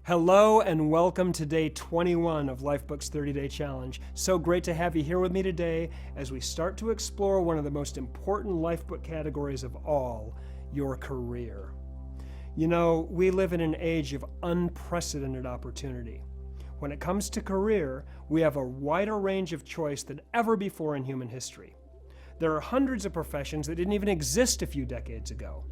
Hello and welcome to day 21 of Lifebook's 30-Day Challenge. So great to have you here with me today as we start to explore one of the most important lifebook categories of all, your career. You know, we live in an age of unprecedented opportunity. When it comes to career, we have a wider range of choice than ever before in human history. There are hundreds of professions that didn't even exist a few decades ago.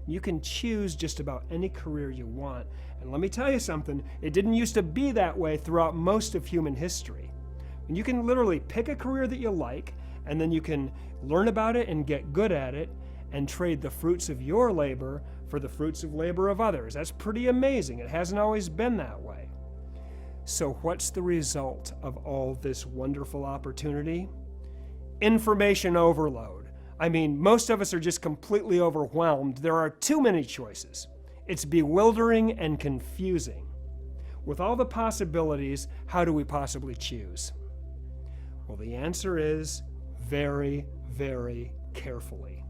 You can choose just about any career you want. And let me tell you something, it didn't used to be that way throughout most of human history. And you can literally pick a career that you like, and then you can learn about it and get good at it, and trade the fruits of your labor for the fruits of labor of others. That's pretty amazing. It hasn't always been that way. So what's the result of all this wonderful opportunity? Information overload. I mean, most of us are just completely overwhelmed. There are too many choices. It's bewildering and confusing. With all the possibilities, how do we possibly choose? Well, the answer is very, very carefully.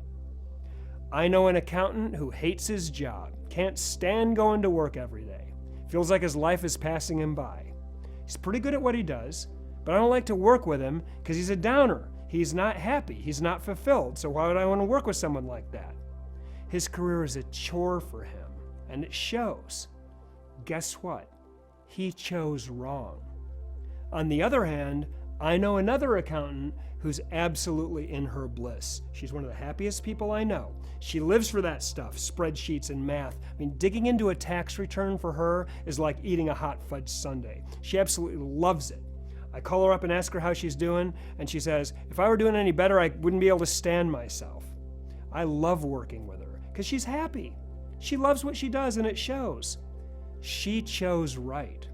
I know an accountant who hates his job, can't stand going to work every day, feels like his life is passing him by. He's pretty good at what he does, but I don't like to work with him because he's a downer. He's not happy, he's not fulfilled, so why would I want to work with someone like that? His career is a chore for him, and it shows. Guess what? He chose wrong. On the other hand, I know another accountant who's absolutely in her bliss. She's one of the happiest people I know. She lives for that stuff, spreadsheets and math. I mean, digging into a tax return for her is like eating a hot fudge sundae. She absolutely loves it. I call her up and ask her how she's doing, and she says, if I were doing any better, I wouldn't be able to stand myself. I love working with her because she's happy. She loves what she does, and it shows. She chose right.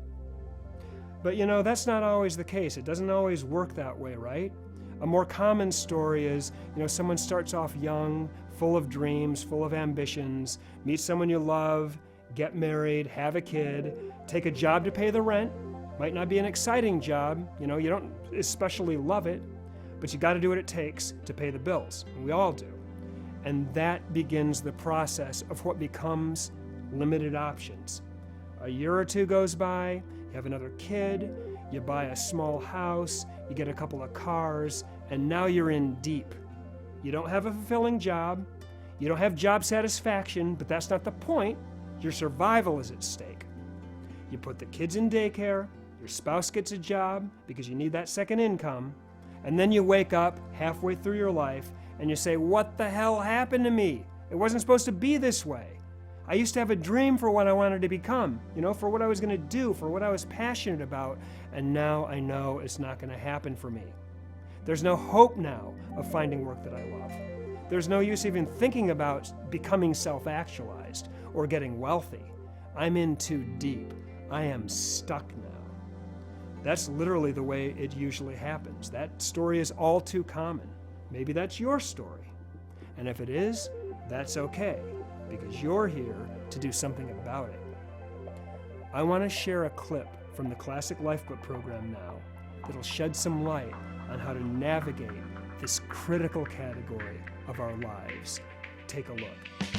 But you know, that's not always the case. It doesn't always work that way, right? A more common story is, someone starts off young, full of dreams, full of ambitions, meet someone you love, get married, have a kid, take a job to pay the rent. Might not be an exciting job, you don't especially love it, but you got to do what it takes to pay the bills. And we all do. And that begins the process of what becomes limited options. A year or two goes by, you have another kid, you buy a small house, you get a couple of cars, and now you're in deep. You don't have a fulfilling job, you don't have job satisfaction, but that's not the point. Your survival is at stake. You put the kids in daycare, your spouse gets a job because you need that second income, and then you wake up halfway through your life and you say, what the hell happened to me? It wasn't supposed to be this way. I used to have a dream for what I wanted to become, for what I was going to do, for what I was passionate about, and now I know it's not going to happen for me. There's no hope now of finding work that I love. There's no use even thinking about becoming self-actualized or getting wealthy. I'm in too deep. I am stuck now. That's literally the way it usually happens. That story is all too common. Maybe that's your story. And if it is, that's okay, because you're here to do something about it. I want to share a clip from the Classic Lifebook program now that'll shed some light on how to navigate this critical category of our lives. Take a look.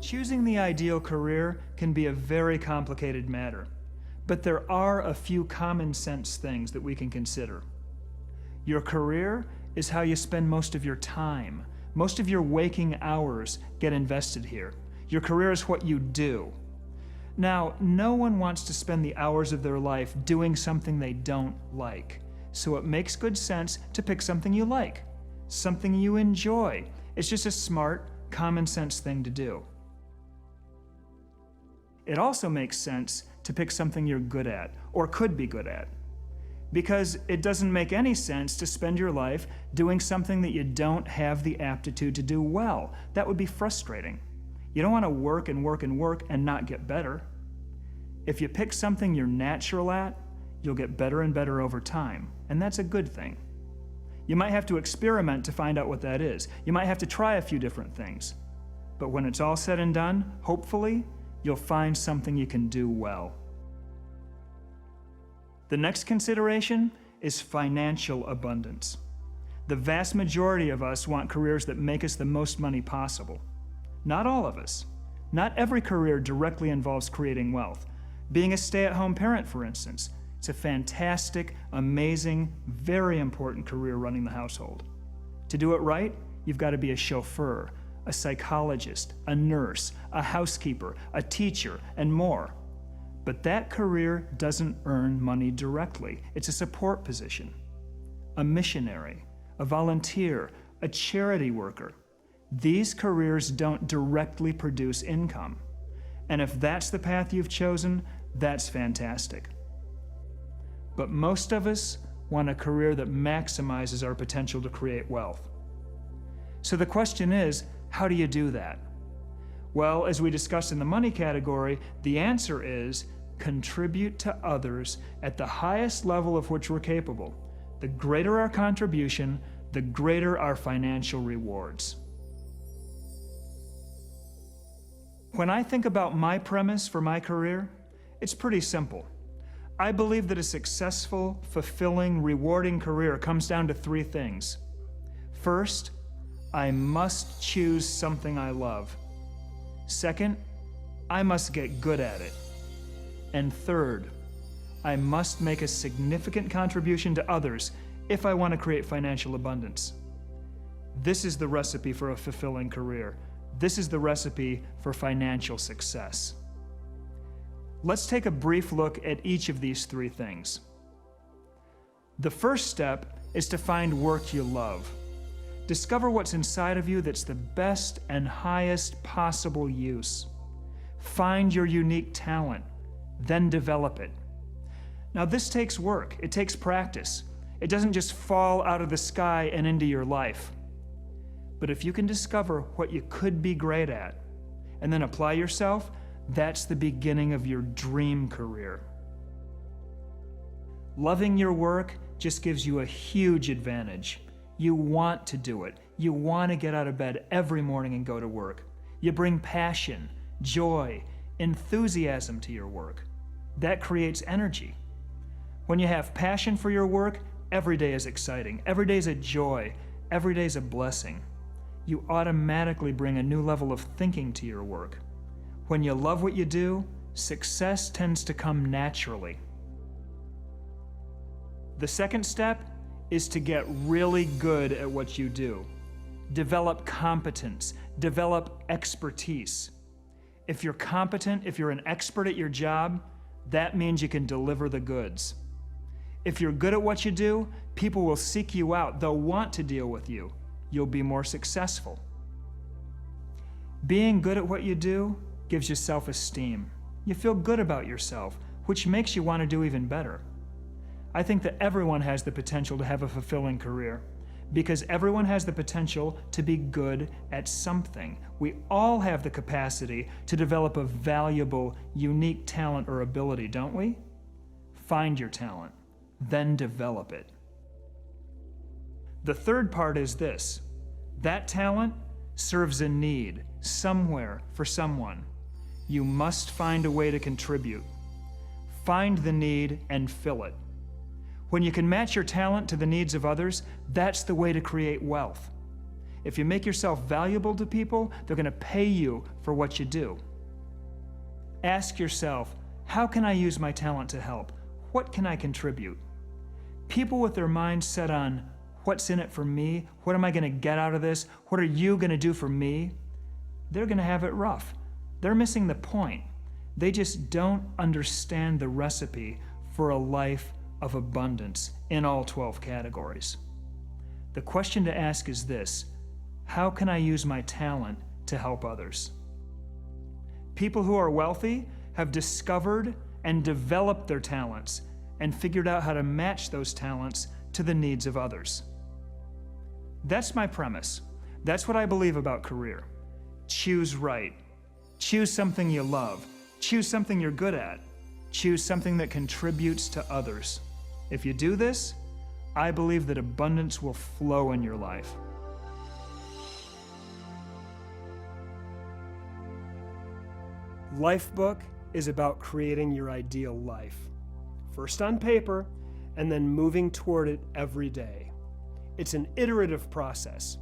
Choosing the ideal career can be a very complicated matter, but there are a few common sense things that we can consider. Your career is how you spend most of your time. Most of your waking hours get invested here. Your career is what you do. Now, no one wants to spend the hours of their life doing something they don't like, so it makes good sense to pick something you like, something you enjoy. It's just a smart, common sense thing to do. It also makes sense to pick something you're good at, or could be good at, because it doesn't make any sense to spend your life doing something that you don't have the aptitude to do well. That would be frustrating. You don't want to work and work and work and not get better. If you pick something you're natural at, you'll get better and better over time, and that's a good thing. You might have to experiment to find out what that is. You might have to try a few different things. But when it's all said and done, hopefully, you'll find something you can do well. The next consideration is financial abundance. The vast majority of us want careers that make us the most money possible. Not all of us. Not every career directly involves creating wealth. Being a stay-at-home parent, for instance, it's a fantastic, amazing, very important career running the household. To do it right, you've got to be a chauffeur, a psychologist, a nurse, a housekeeper, a teacher, and more. But that career doesn't earn money directly. It's a support position. A missionary, a volunteer, a charity worker. These careers don't directly produce income. And if that's the path you've chosen, that's fantastic. But most of us want a career that maximizes our potential to create wealth. So the question is, how do you do that? Well, as we discussed in the money category, the answer is contribute to others at the highest level of which we're capable. The greater our contribution, the greater our financial rewards. When I think about my premise for my career, it's pretty simple. I believe that a successful, fulfilling, rewarding career comes down to three things. First, I must choose something I love. Second, I must get good at it. And third, I must make a significant contribution to others if I want to create financial abundance. This is the recipe for a fulfilling career. This is the recipe for financial success. Let's take a brief look at each of these three things. The first step is to find work you love. Discover what's inside of you that's the best and highest possible use. Find your unique talent, then develop it. Now, this takes work. It takes practice. It doesn't just fall out of the sky and into your life. But if you can discover what you could be great at and then apply yourself, that's the beginning of your dream career. Loving your work just gives you a huge advantage. You want to do it. You want to get out of bed every morning and go to work. You bring passion, joy, enthusiasm to your work. That creates energy. When you have passion for your work, every day is exciting. Every day is a joy. Every day is a blessing. You automatically bring a new level of thinking to your work. When you love what you do, success tends to come naturally. The second step is to get really good at what you do. Develop competence, develop expertise. If you're competent, if you're an expert at your job, that means you can deliver the goods. If you're good at what you do, people will seek you out. They'll want to deal with you. You'll be more successful. Being good at what you do gives you self-esteem. You feel good about yourself, which makes you want to do even better. I think that everyone has the potential to have a fulfilling career because everyone has the potential to be good at something. We all have the capacity to develop a valuable, unique talent or ability, don't we? Find your talent, then develop it. The third part is this: that talent serves a need somewhere for someone. You must find a way to contribute. Find the need and fill it. When you can match your talent to the needs of others, that's the way to create wealth. If you make yourself valuable to people, they're going to pay you for what you do. Ask yourself, how can I use my talent to help? What can I contribute? People with their minds set on what's in it for me, what am I going to get out of this, what are you going to do for me, they're going to have it rough. They're missing the point. They just don't understand the recipe for a life of abundance in all 12 categories. The question to ask is this: how can I use my talent to help others? People who are wealthy have discovered and developed their talents and figured out how to match those talents to the needs of others. That's my premise. That's what I believe about career. Choose right. Choose something you love. Choose something you're good at. Choose something that contributes to others. If you do this, I believe that abundance will flow in your life. Lifebook is about creating your ideal life, first on paper, and then moving toward it every day. It's an iterative process.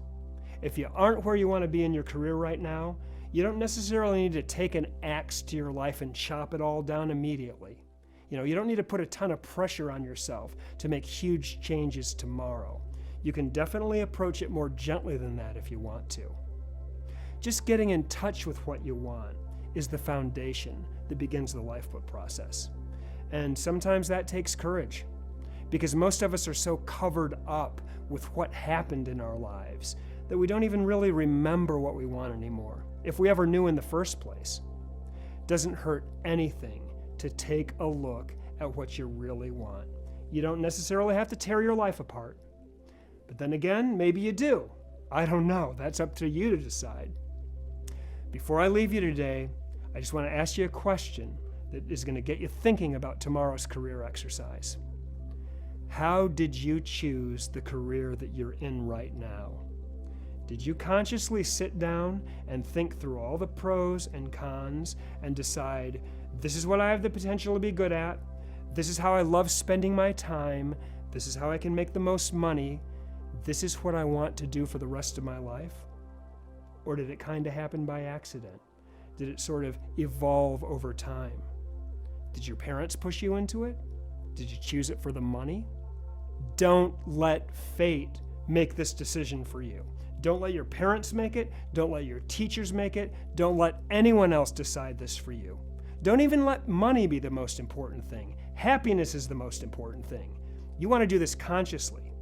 If you aren't where you want to be in your career right now, you don't necessarily need to take an axe to your life and chop it all down immediately. You don't need to put a ton of pressure on yourself to make huge changes tomorrow. You can definitely approach it more gently than that if you want to. Just getting in touch with what you want is the foundation that begins the Lifebook process. And sometimes that takes courage, because most of us are so covered up with what happened in our lives that we don't even really remember what we want anymore, if we ever knew in the first place. It doesn't hurt anything to take a look at what you really want. You don't necessarily have to tear your life apart. But then again, maybe you do. I don't know. That's up to you to decide. Before I leave you today, I just want to ask you a question that is going to get you thinking about tomorrow's career exercise. How did you choose the career that you're in right now? Did you consciously sit down and think through all the pros and cons and decide, this is what I have the potential to be good at, this is how I love spending my time, this is how I can make the most money, this is what I want to do for the rest of my life? Or did it kind of happen by accident? Did it sort of evolve over time? Did your parents push you into it? Did you choose it for the money? Don't let fate make this decision for you. Don't let your parents make it. Don't let your teachers make it. Don't let anyone else decide this for you. Don't even let money be the most important thing. Happiness is the most important thing. You want to do this consciously.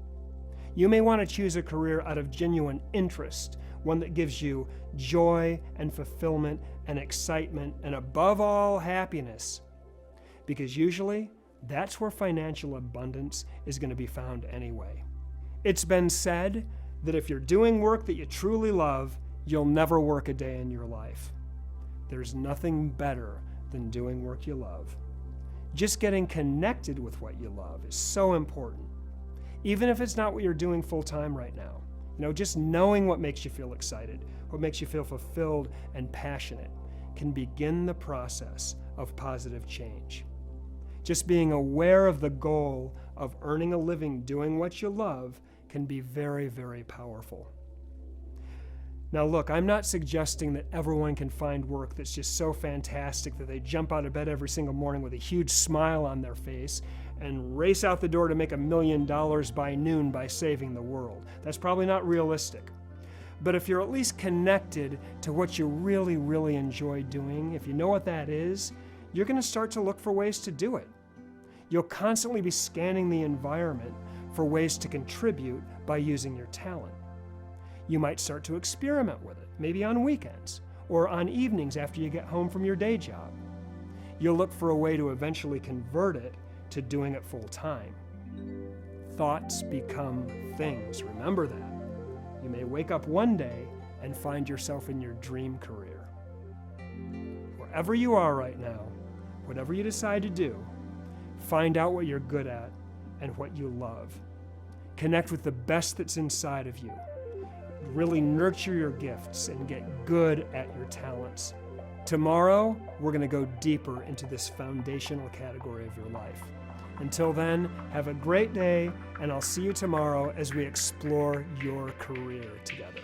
You may want to choose a career out of genuine interest, one that gives you joy and fulfillment and excitement and above all, happiness. Because usually, that's where financial abundance is going to be found anyway. It's been said that if you're doing work that you truly love, you'll never work a day in your life. There's nothing better than doing work you love. Just getting connected with what you love is so important. Even if it's not what you're doing full time right now. Just knowing what makes you feel excited, what makes you feel fulfilled and passionate, can begin the process of positive change. Just being aware of the goal of earning a living doing what you love can be very, very powerful. Now look, I'm not suggesting that everyone can find work that's just so fantastic that they jump out of bed every single morning with a huge smile on their face and race out the door to make $1 million by noon by saving the world. That's probably not realistic. But if you're at least connected to what you really, really enjoy doing, if you know what that is, you're going to start to look for ways to do it. You'll constantly be scanning the environment for ways to contribute by using your talent. You might start to experiment with it, maybe on weekends or on evenings after you get home from your day job. You'll look for a way to eventually convert it to doing it full time. Thoughts become things. Remember that. You may wake up one day and find yourself in your dream career. Wherever you are right now, whatever you decide to do, find out what you're good at and what you love. Connect with the best that's inside of you. Really nurture your gifts and get good at your talents. Tomorrow, we're going to go deeper into this foundational category of your life. Until then, have a great day, and I'll see you tomorrow as we explore your career together.